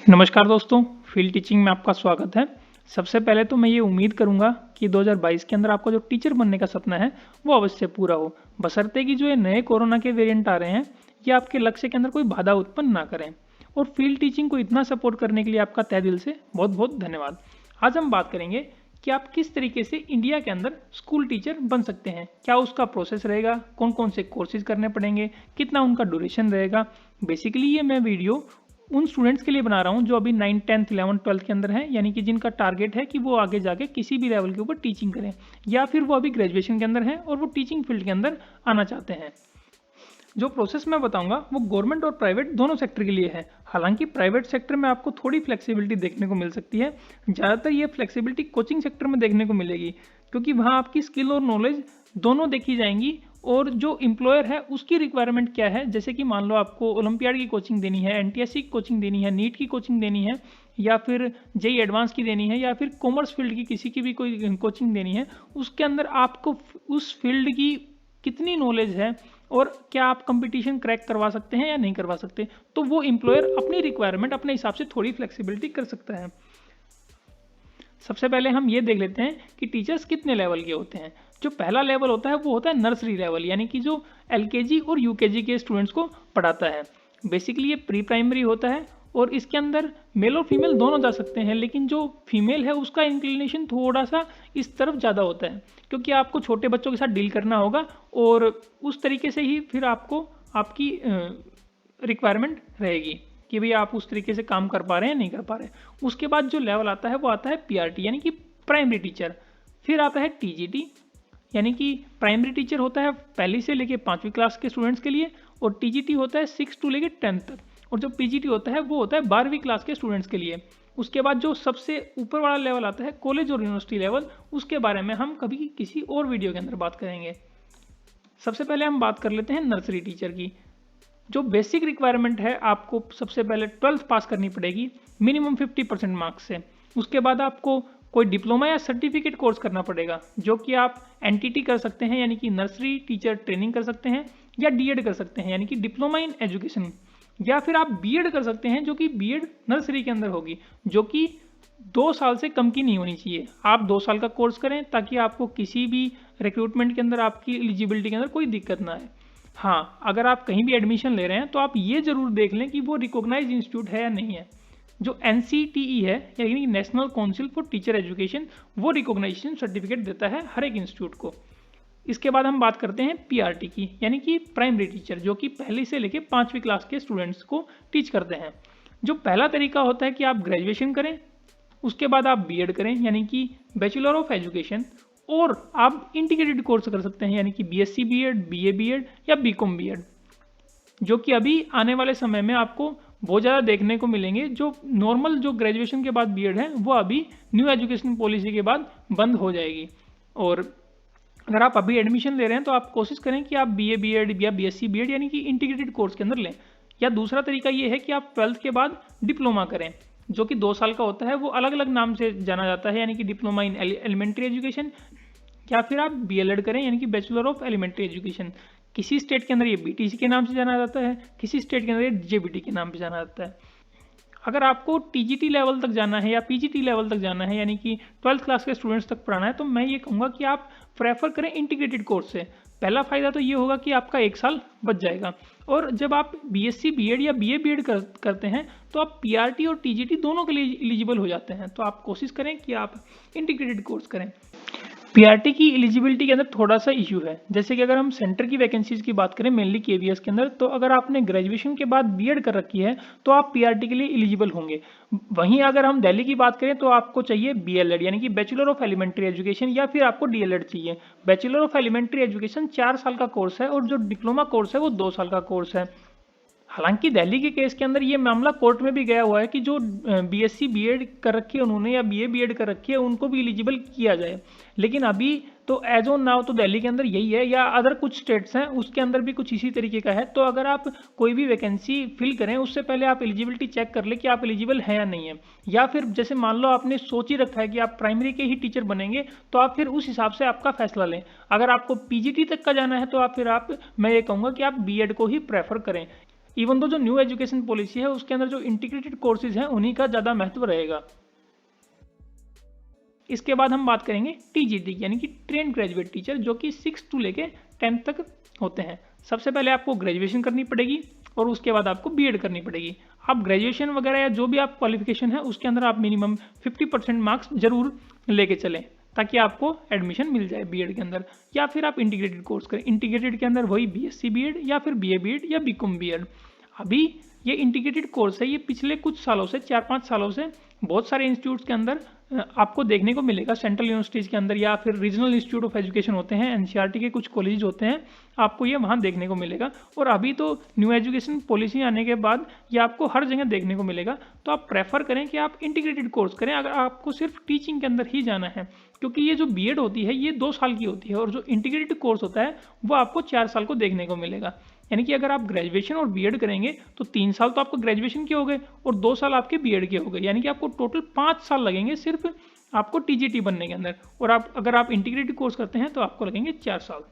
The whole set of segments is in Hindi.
नमस्कार दोस्तों, फील्ड टीचिंग में आपका स्वागत है। सबसे पहले तो मैं ये उम्मीद करूंगा कि 2022 के अंदर आपका जो टीचर बनने का सपना है वो अवश्य पूरा हो, बशर्ते कि जो ये नए कोरोना के वेरिएंट आ रहे हैं ये आपके लक्ष्य के अंदर कोई बाधा उत्पन्न ना करें। और फील्ड टीचिंग को इतना सपोर्ट करने के लिए आपका तहे दिल से बहुत बहुत धन्यवाद। आज हम बात करेंगे कि आप किस तरीके से इंडिया के अंदर स्कूल टीचर बन सकते हैं, क्या उसका प्रोसेस रहेगा, कौन कौन से कोर्सेज करने पड़ेंगे, कितना उनका ड्यूरेशन रहेगा। बेसिकली ये मैं वीडियो उन स्टूडेंट्स के लिए बना रहा हूँ जो अभी 9, 10, 11, 12 के अंदर हैं, यानी कि जिनका टारगेट है कि वो आगे जाके किसी भी लेवल के ऊपर टीचिंग करें, या फिर वो अभी ग्रेजुएशन के अंदर हैं और वो टीचिंग फील्ड के अंदर आना चाहते हैं। जो प्रोसेस मैं बताऊंगा वो गवर्नमेंट और प्राइवेट दोनों सेक्टर के लिए है। हालांकि प्राइवेट सेक्टर में आपको थोड़ी फ्लेक्सिबिलिटी देखने को मिल सकती है, ज़्यादातर ये फ्लेक्सिबिलिटी कोचिंग सेक्टर में देखने को मिलेगी, क्योंकि वहाँ आपकी स्किल और नॉलेज दोनों देखी जाएंगी और जो एम्प्लॉयर है उसकी रिक्वायरमेंट क्या है। जैसे कि मान लो आपको ओलंपियाड की कोचिंग देनी है, एनटीएससी की कोचिंग देनी है, नीट की कोचिंग देनी है, या फिर जेई एडवांस की देनी है, या फिर कॉमर्स फील्ड की किसी की भी कोई कोचिंग देनी है, उसके अंदर आपको उस फील्ड की कितनी नॉलेज है और क्या आप कंपटीशन क्रैक करवा सकते हैं या नहीं करवा सकते, तो वो एम्प्लॉयर अपनी रिक्वायरमेंट अपने हिसाब से थोड़ी फ्लेक्सिबिलिटी कर सकता है। सबसे पहले हम ये देख लेते हैं कि टीचर्स कितने लेवल के होते हैं। जो पहला लेवल होता है वो होता है नर्सरी लेवल, यानी कि जो एलकेजी और यूकेजी के स्टूडेंट्स को पढ़ाता है। बेसिकली ये प्री प्राइमरी होता है और इसके अंदर मेल और फीमेल दोनों जा सकते हैं, लेकिन जो फीमेल है उसका इंक्लिनेशन थोड़ा सा इस तरफ ज़्यादा होता है, क्योंकि आपको छोटे बच्चों के साथ डील करना होगा और उस तरीके से ही फिर आपको आपकी रिक्वायरमेंट रहेगी कि भाई आप उस तरीके से काम कर पा रहे हैं नहीं कर पा रहे हैं। उसके बाद जो लेवल आता है वो आता है पीआरटी, यानी कि प्राइमरी टीचर। फिर आता है टीजीटी, यानी कि प्राइमरी टीचर होता है पहली से लेके 5वीं क्लास के स्टूडेंट्स के लिए, और टीजीटी होता है 6 टू लेके 10 तक, और जो पीजीटी होता है वो होता है 12वीं क्लास के स्टूडेंट्स के लिए। उसके बाद जो सबसे ऊपर वाला लेवल आता है कॉलेज और यूनिवर्सिटी लेवल, उसके बारे में हम कभी किसी और वीडियो के अंदर बात करेंगे। सबसे पहले हम बात कर लेते हैं नर्सरी टीचर की। जो बेसिक रिक्वायरमेंट है, आपको सबसे पहले 12th पास करनी पड़ेगी मिनिमम 50% मार्क्स से। उसके बाद आपको कोई डिप्लोमा या सर्टिफिकेट कोर्स करना पड़ेगा, जो कि आप एनटीटी कर सकते हैं, यानी कि नर्सरी टीचर ट्रेनिंग कर सकते हैं, या डीएड कर सकते हैं, यानी कि डिप्लोमा इन एजुकेशन, या फिर आप बीएड कर सकते हैं, जो कि बीएड नर्सरी के अंदर होगी, जो कि 2 साल से कम की नहीं होनी चाहिए। आप 2 साल का कोर्स करें ताकि आपको किसी भी रिक्रूटमेंट के अंदर आपकी एलिजिबिलिटी के अंदर कोई दिक्कत ना आए। हाँ, अगर आप कहीं भी एडमिशन ले रहे हैं तो आप ये ज़रूर देख लें कि वो रिकॉग्नाइज्ड इंस्टीट्यूट है या नहीं है। जो एनसीटीई है, यानी कि national council for teacher education, वो रिकॉग्नाइजेशन सर्टिफिकेट देता है हर एक इंस्टीट्यूट को। इसके बाद हम बात करते हैं पीआरटी की, यानी कि प्राइमरी टीचर, जो कि पहली से लेकर 5वीं क्लास के स्टूडेंट्स को टीच करते हैं। जो पहला तरीका होता है कि आप ग्रेजुएशन करें, उसके बाद आप बीएड करें, यानी कि बैचलर ऑफ एजुकेशन, और आप इंटीग्रेटेड कोर्स कर सकते हैं, यानी कि बीएससी बीएड, बीए बीएड या बीकॉम बीएड, जो कि अभी आने वाले समय में आपको बहुत ज़्यादा देखने को मिलेंगे। जो नॉर्मल जो ग्रेजुएशन के बाद बीएड है वो अभी न्यू एजुकेशन पॉलिसी के बाद बंद हो जाएगी। और अगर आप अभी एडमिशन ले रहे हैं तो आप कोशिश करें कि आप बीए बीएड या बीएससी बीएड, यानी कि इंटीग्रेटेड कोर्स के अंदर लें। या दूसरा तरीका ये है कि आप 12th के बाद डिप्लोमा करें, जो कि 2 साल का होता है, वो अलग अलग नाम से जाना जाता है, यानी कि डिप्लोमा इन एलिमेंट्री एजुकेशन, या फिर आप बीएलएड करें, यानी कि बैचलर ऑफ एलिमेंट्री एजुकेशन। किसी स्टेट के अंदर ये बीटीसी के नाम से जाना जाता है, किसी स्टेट के अंदर ये जेबीटी के नाम से जाना जाता है। अगर आपको टीजीटी लेवल तक जाना है या पीजीटी लेवल तक जाना है, यानी कि 12th क्लास के स्टूडेंट्स तक पढ़ाना है, तो मैं ये कहूँगा कि आप प्रेफर करें इंटीग्रेटेड कोर्स से। पहला फ़ायदा तो ये होगा कि आपका 1 साल बच जाएगा, और जब आप बीएससी बीएड या बीए बीएड करते हैं तो आप पीआरटी और टीजीटी दोनों के लिए एलिजिबल हो जाते हैं। तो आप कोशिश करें कि आप इंटीग्रेटेड कोर्स करें। पीआरटी की एलिजिबिलिटी के अंदर थोड़ा सा इशू है, जैसे कि अगर हम सेंटर की वैकेंसीज की बात करें मेनली केवीएस के अंदर, तो अगर आपने ग्रेजुएशन के बाद बीएड कर रखी है तो आप पीआरटी के लिए एलिजिबल होंगे। वहीं अगर हम दिल्ली की बात करें तो आपको चाहिए बीएलएड, यानी कि बैचलर ऑफ एलिमेंट्री एजुकेशन, या फिर आपको डीएलएड चाहिए। बैचलर ऑफ एलिमेंट्री एजुकेशन 4 साल का कोर्स है और जो डिप्लोमा कोर्स है वो 2 साल का कोर्स है। हालांकि दिल्ली के केस के अंदर ये मामला कोर्ट में भी गया हुआ है कि जो बीएससी बीएड कर रखी है उन्होंने या बीए बीएड कर रखी है उनको भी एलिजिबल किया जाए, लेकिन अभी तो एज ऑन नाउ तो दिल्ली के अंदर यही है, या अदर कुछ स्टेट्स हैं उसके अंदर भी कुछ इसी तरीके का है। तो अगर आप कोई भी वैकेंसी फिल करें उससे पहले आप एलिजिबिलिटी चेक कर ले कि आप एलिजिबल हैं या नहीं है, या फिर जैसे मान लो आपने सोच ही रखा है कि आप प्राइमरी के ही टीचर बनेंगे तो आप फिर उस हिसाब से आपका फैसला लें। अगर आपको पीजीटी तक का जाना है तो आप मैं ये कहूँगा कि आप बीएड को ही प्रेफर करें। इवन तो जो न्यू एजुकेशन पॉलिसी है उसके अंदर जो इंटीग्रेटेड कोर्सेज हैं उन्हीं का ज़्यादा महत्व रहेगा। इसके बाद हम बात करेंगे टीजीटी यानी कि ट्रेंड ग्रेजुएट टीचर, जो कि 6 टू लेके 10 तक होते हैं। सबसे पहले आपको ग्रेजुएशन करनी पड़ेगी और उसके बाद आपको बीएड करनी पड़ेगी। आप ग्रेजुएशन वगैरह या जो भी आप क्वालिफिकेशन है उसके अंदर आप मिनिमम 50% मार्क्स जरूर लेके चलें, ताकि आपको एडमिशन मिल जाए बीएड के अंदर। या फिर आप इंटीग्रेटेड कोर्स करें, इंटीग्रेटेड के अंदर वही बीएससी बीएड या फिर बीए बीएड या बीकॉम बीएड। अभी ये इंटीग्रेटेड कोर्स है, ये पिछले कुछ सालों से 4-5 सालों से बहुत सारे इंस्टीट्यूट्स के अंदर आपको देखने को मिलेगा। सेंट्रल यूनिवर्सिटीज़ के अंदर या फिर रीजनल इंस्टीट्यूट ऑफ एजुकेशन होते हैं, एनसीईआरटी के कुछ कॉलेज होते हैं, आपको ये वहाँ देखने को मिलेगा। और अभी तो न्यू एजुकेशन पॉलिसी आने के बाद ये आपको हर जगह देखने को मिलेगा। तो आप प्रेफर करें कि आप इंटीग्रेटेड कोर्स करें अगर आपको सिर्फ टीचिंग के अंदर ही जाना है, क्योंकि ये जो बीएड होती है ये 2 साल की होती है और जो इंटीग्रेटेड कोर्स होता है वो आपको 4 साल को देखने को मिलेगा। यानी कि अगर आप ग्रेजुएशन और बीएड करेंगे तो 3 साल तो आपको ग्रेजुएशन के हो गए और 2 साल आपके बीएड के हो गए, यानी कि आपको टोटल 5 साल लगेंगे सिर्फ आपको टीजीटी बनने के अंदर। और अगर आप इंटीग्रेटेड कोर्स करते हैं तो आपको लगेंगे 4 साल।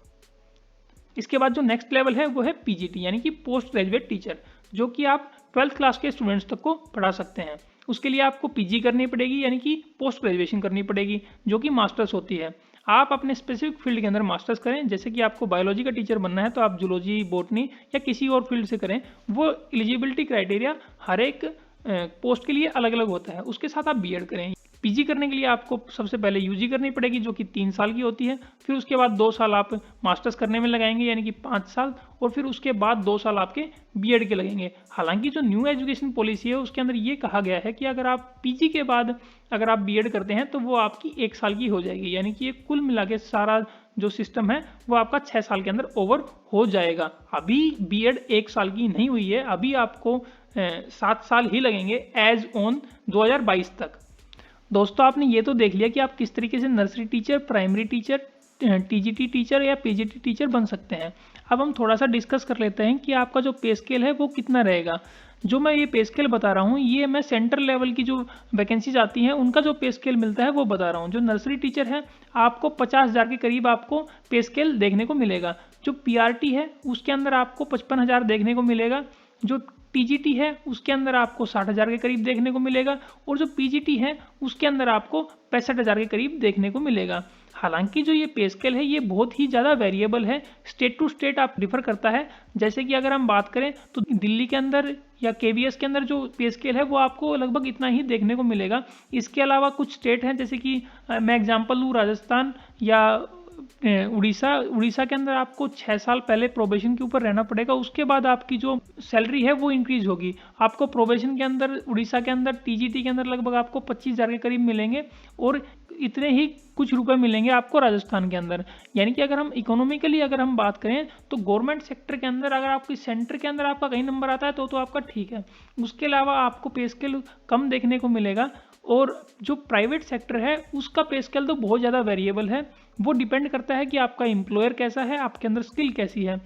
इसके बाद जो नेक्स्ट लेवल है वो है पीजीटी यानी कि पोस्ट ग्रेजुएट टीचर, जो कि आप 12th क्लास के स्टूडेंट्स तक को पढ़ा सकते हैं। उसके लिए आपको पीजी करनी पड़ेगी यानी कि पोस्ट ग्रेजुएशन करनी पड़ेगी, जो कि मास्टर्स होती है। आप अपने स्पेसिफिक फील्ड के अंदर मास्टर्स करें, जैसे कि आपको बायोलॉजी का टीचर बनना है तो आप जूलॉजी, बॉटनी या किसी और फील्ड से करें। वो एलिजिबिलिटी क्राइटेरिया हर एक पोस्ट के लिए अलग अलग होता है। उसके साथ आप बीएड करें। पीजी करने के लिए आपको सबसे पहले यूजी करनी पड़ेगी, जो कि 3 साल की होती है। फिर उसके बाद 2 साल आप मास्टर्स करने में लगाएंगे यानी कि 5 साल, और फिर उसके बाद 2 साल आपके बीएड के लगेंगे। हालांकि जो न्यू एजुकेशन पॉलिसी है उसके अंदर ये कहा गया है कि अगर आप पीजी के बाद अगर आप बीएड करते हैं तो वो आपकी 1 साल की हो जाएगी, यानी कि ये कुल मिला के सारा जो सिस्टम है वो आपका 6 साल के अंदर ओवर हो जाएगा। अभी बीएड 1 साल की नहीं हुई है, अभी आपको 7 साल ही लगेंगे एज ऑन 2022 तक। दोस्तों आपने ये तो देख लिया कि आप किस तरीके से nursery teacher, primary teacher, TGT teacher या पीजीटी टीचर बन सकते हैं। अब हम थोड़ा सा डिस्कस कर लेते हैं कि आपका जो पे स्केल है वो कितना रहेगा। जो मैं ये पे स्केल बता रहा हूँ ये मैं सेंट्रल लेवल की जो वैकेंसीज आती हैं उनका जो पे स्केल मिलता है वो बता रहा हूँ। जो नर्सरी टीचर है आपको 50,000 के करीब आपको पे स्केल देखने को मिलेगा। जो पीआरटी है उसके अंदर आपको 55,000 देखने को मिलेगा। जो टीजीटी है उसके अंदर आपको 60,000 के करीब देखने को मिलेगा और जो पीजीटी है उसके अंदर आपको 65,000 के करीब देखने को मिलेगा। हालांकि जो ये पे स्केल है ये बहुत ही ज़्यादा वेरिएबल है, स्टेट टू स्टेट आप डिफर करता है। जैसे कि अगर हम बात करें तो दिल्ली के अंदर या केवीएस के अंदर जो पे स्केल है वो आपको लगभग इतना ही देखने को मिलेगा। इसके अलावा कुछ स्टेट हैं, जैसे कि मैं एग्जांपल लूँ राजस्थान या उड़ीसा के अंदर आपको 6 साल पहले प्रोबेशन के ऊपर रहना पड़ेगा, उसके बाद आपकी जो सैलरी है वो इंक्रीज होगी। आपको प्रोबेशन के अंदर उड़ीसा के अंदर टीजीटी के अंदर लगभग आपको 25,000 के करीब मिलेंगे और इतने ही कुछ रुपए मिलेंगे आपको राजस्थान के अंदर। यानी कि अगर हम इकोनॉमिकली अगर हम बात करें तो गवर्नमेंट सेक्टर के अंदर अगर आपकी सेंटर के अंदर आपका कहीं नंबर आता है तो आपका ठीक है। उसके अलावा आपको पे स्केल कम देखने को मिलेगा। और जो प्राइवेट सेक्टर है उसका पे स्केल तो बहुत ज़्यादा वेरिएबल है, वो डिपेंड करता है कि आपका एम्प्लॉयर कैसा है, आपके अंदर स्किल कैसी है।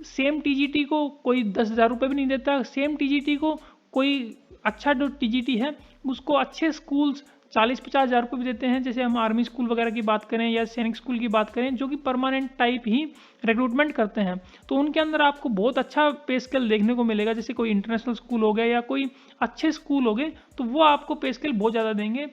सेम टीजीटी को कोई 10,000 रुपये भी नहीं देता, सेम टीजीटी को कोई अच्छा जो टीजीटी है उसको अच्छे स्कूल्स 40-50,000 रुपये भी देते हैं। जैसे हम आर्मी स्कूल वगैरह की बात करें या सैनिक स्कूल की बात करें जो कि परमानेंट टाइप ही रिक्रूटमेंट करते हैं, तो उनके अंदर आपको बहुत अच्छा पे स्केल देखने को मिलेगा। जैसे कोई इंटरनेशनल स्कूल हो गया या कोई अच्छे स्कूल हो गए तो वो आपको पे स्केल बहुत ज़्यादा देंगे।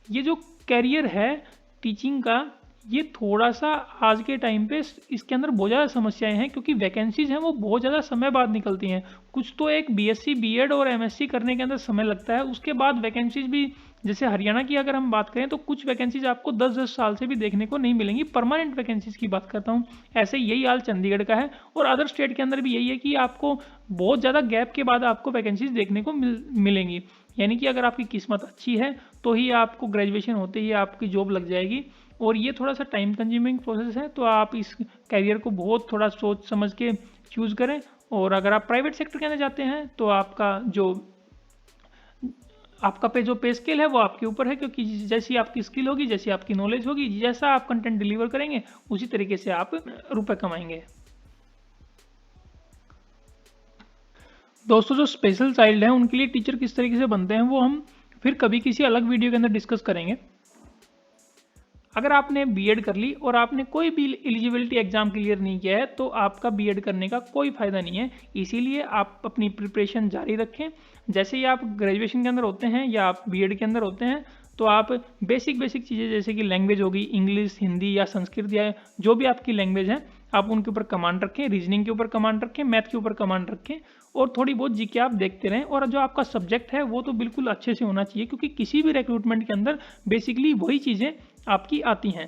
ये जो कैरियर है टीचिंग का ये थोड़ा सा आज के टाइम पे इसके अंदर बहुत ज़्यादा समस्याएं हैं, क्योंकि वैकेंसीज हैं वो बहुत ज़्यादा समय बाद निकलती हैं। कुछ तो एक बीएससी बीएड और एमएससी करने के अंदर समय लगता है, उसके बाद वैकेंसीज भी जैसे हरियाणा की अगर हम बात करें तो कुछ वैकेंसीज आपको 10-10 साल से भी देखने को नहीं मिलेंगी। परमानेंट वैकेंसीज की बात करता हूँ। ऐसे यही हाल चंडीगढ़ का है और अदर स्टेट के अंदर भी यही है कि आपको बहुत ज़्यादा गैप के बाद आपको वैकेंसीज देखने को मिलेंगी। यानी कि अगर आपकी किस्मत अच्छी है तो ही आपको ग्रेजुएशन होते ही आपकी जॉब लग जाएगी। और ये थोड़ा सा टाइम कंज्यूमिंग प्रोसेस है, तो आप इस कैरियर को बहुत थोड़ा सोच समझ के चूज़ करें। और अगर आप प्राइवेट सेक्टर के अंदर जाते हैं तो आपका जो पे स्केल है वो आपके ऊपर है, क्योंकि जैसी आपकी स्किल होगी, जैसी आपकी नॉलेज होगी, जैसा आप कंटेंट डिलीवर करेंगे उसी तरीके से आप रुपए कमाएंगे। दोस्तों जो स्पेशल चाइल्ड हैं उनके लिए टीचर किस तरीके से बनते हैं वो हम फिर कभी किसी अलग वीडियो के अंदर डिस्कस करेंगे। अगर आपने बीएड कर ली और आपने कोई भी एलिजिबिलिटी एग्जाम क्लियर नहीं किया है तो आपका बीएड करने का कोई फ़ायदा नहीं है। इसीलिए आप अपनी प्रिपरेशन जारी रखें। जैसे ही आप ग्रेजुएशन के अंदर होते हैं या आप बीएड के अंदर होते हैं तो आप बेसिक चीज़ें जैसे कि लैंग्वेज होगी, इंग्लिश, हिंदी या संस्कृत या जो भी आपकी लैंग्वेज है आप उनके ऊपर कमांड रखें, रीजनिंग के ऊपर कमांड रखें, मैथ के ऊपर कमांड रखें और थोड़ी बहुत जीके आप देखते रहें। और जो आपका सब्जेक्ट है वो तो बिल्कुल अच्छे से होना चाहिए, क्योंकि किसी भी रिक्रूटमेंट के अंदर बेसिकली वही चीज़ें आपकी आती हैं।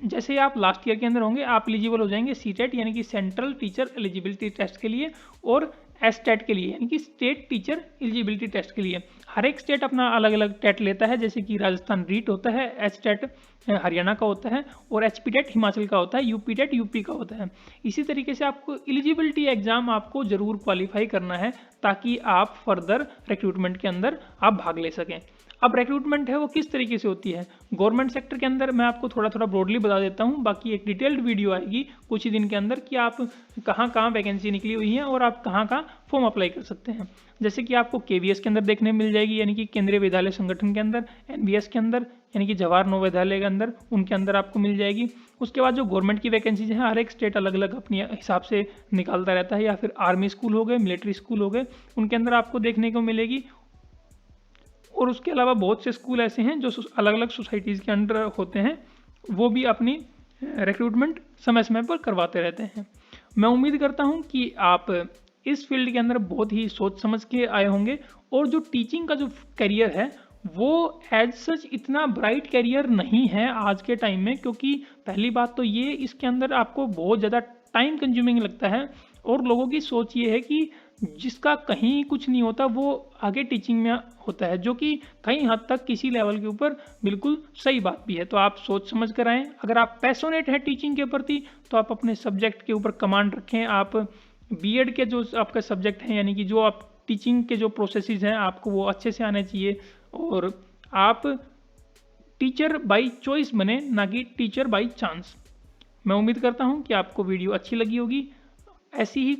जैसे आप लास्ट ईयर के अंदर होंगे आप एलिजिबल हो जाएंगे सीटेट यानी कि सेंट्रल टीचर एलिजिबिलिटी टेस्ट के लिए और एसटेट के लिए यानी कि स्टेट टीचर एलिजिबिलिटी टेस्ट के लिए। हर एक स्टेट अपना अलग अलग टेट लेता है, जैसे कि राजस्थान रीट होता है, एचटेट हरियाणा का होता है और एचपीटेट हिमाचल का होता है, यूपीटेट यूपी का होता है। इसी तरीके से आपको एलिजिबिलिटी एग्जाम आपको जरूर क्वालिफाई करना है ताकि आप फर्दर रिक्रूटमेंट के अंदर आप भाग ले सकें। अब रिक्रूटमेंट है वो किस तरीके से होती है गवर्नमेंट सेक्टर के अंदर, मैं आपको थोड़ा ब्रॉडली बता देता हूँ। बाकी एक डिटेल्ड वीडियो आएगी कुछ ही दिन के अंदर कि आप कहाँ वैकेंसी निकली हुई है और आप कहाँ फॉर्म अप्लाई कर सकते हैं। जैसे कि आपको केवीएस के अंदर देखने मिल जाएगी यानी कि केंद्रीय विद्यालय संगठन के अंदर, एनवीएस के अंदर यानी कि जवाहर नवोदय के अंदर, उनके अंदर आपको मिल जाएगी। उसके बाद जो गवर्नमेंट की वैकेंसीज हैं हर एक स्टेट अलग अलग अपने हिसाब से निकालता रहता है, या फिर आर्मी स्कूल हो गए, मिलिट्री स्कूल हो गए, उनके अंदर आपको देखने को मिलेगी। और उसके अलावा बहुत से स्कूल ऐसे हैं जो अलग अलग सोसाइटीज़ के अंडर होते हैं, वो भी अपनी रिक्रूटमेंट समय समय पर करवाते रहते हैं। मैं उम्मीद करता हूं कि आप इस फील्ड के अंदर बहुत ही सोच समझ के आए होंगे और जो टीचिंग का जो करियर है वो एज सच इतना ब्राइट करियर नहीं है आज के टाइम में, क्योंकि पहली बात तो ये इसके अंदर आपको बहुत ज़्यादा टाइम कंज्यूमिंग लगता है और लोगों की सोच ये है कि जिसका कहीं कुछ नहीं होता वो आगे टीचिंग में होता है, जो कि कहीं हद तक किसी लेवल के ऊपर बिल्कुल सही बात भी है। तो आप सोच समझ कर आएँ। अगर आप पैशनेट हैं टीचिंग के प्रति तो आप अपने सब्जेक्ट के ऊपर कमांड रखें। आप बीएड के जो आपका सब्जेक्ट हैं यानी कि जो आप टीचिंग के जो प्रोसेसेस हैं आपको वो अच्छे से आने चाहिए और आप टीचर बाय चॉइस बने, ना कि टीचर बाय चांस। मैं उम्मीद करता हूँ कि आपको वीडियो अच्छी लगी होगी। ऐसी ही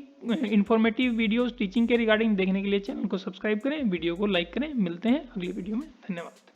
इन्फॉर्मेटिव वीडियोस टीचिंग के रिगार्डिंग देखने के लिए चैनल को सब्सक्राइब करें, वीडियो को लाइक करें। मिलते हैं अगली वीडियो में। धन्यवाद।